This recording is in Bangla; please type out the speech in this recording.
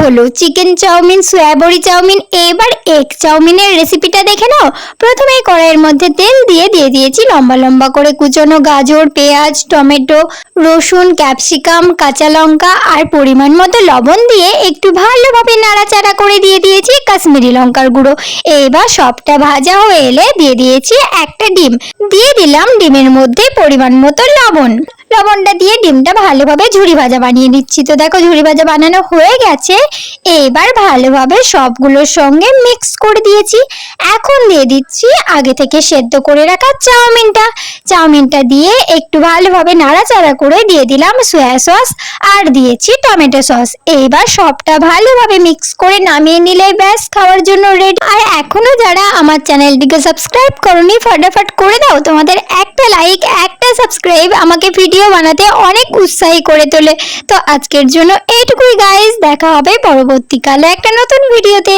হলো চিকেন চাউমিন, সয়াবড়ি চাউমিন, এবার এগ চাউমিনের রেসিপিটা দেখে নাও। প্রথমেই কড়াইয়ের মধ্যে তেল দিয়ে দিয়েছি লম্বা লম্বা করে কুচনো গাজর, পেঁয়াজ, টমেটো, রসুন, ক্যাপসিকাম, কাঁচা লঙ্কা আর পরিমাণ মতো লবণ দিয়ে একটু ভালোভাবে নাড়াচাড়া করে দিয়েছি কাশ্মীরি লঙ্কার গুঁড়ো। এবার সবটা ভাজা হয়ে এলে দিয়েছি একটা ডিম, দিয়ে দিলাম ডিমের মধ্যে পরিমাণ মতো লবণটা দিয়ে ডিমটা ভালোভাবে ঝুরি ভাজা বানিয়ে নিচ্ছি। তো দেখো ঝুরি ভাজা বানানো হয়ে গেছে। এবার ভালোভাবে সবগুলোর সঙ্গে মিক্স করে দিয়েছি। এখন দিয়ে দিচ্ছি আগে থেকে সেদ্ধ করে রাখা চাউমিনটা দিয়ে একটু ভালোভাবে নাড়াচাড়া করে দিয়ে দিলাম সয়া সস আর দিয়েছি টমেটো সস। এইবার সবটা ভালোভাবে মিক্স করে নামিয়ে নিলে ব্যাস খাওয়ার জন্য রেডি। আর এখনো যারা আমার চ্যানেলটিকে সাবস্ক্রাইব করোনি ফটাফট করে দাও, তোমাদের একটা লাইক একটা সাবস্ক্রাইব আমাকে ভিডিও বানাতে অনেক উৎসাহী করে তোলে। তো আজকের জন্য এইটুকুই গাইস, দেখা হবে পরবর্তীকালে একটা নতুন ভিডিওতে।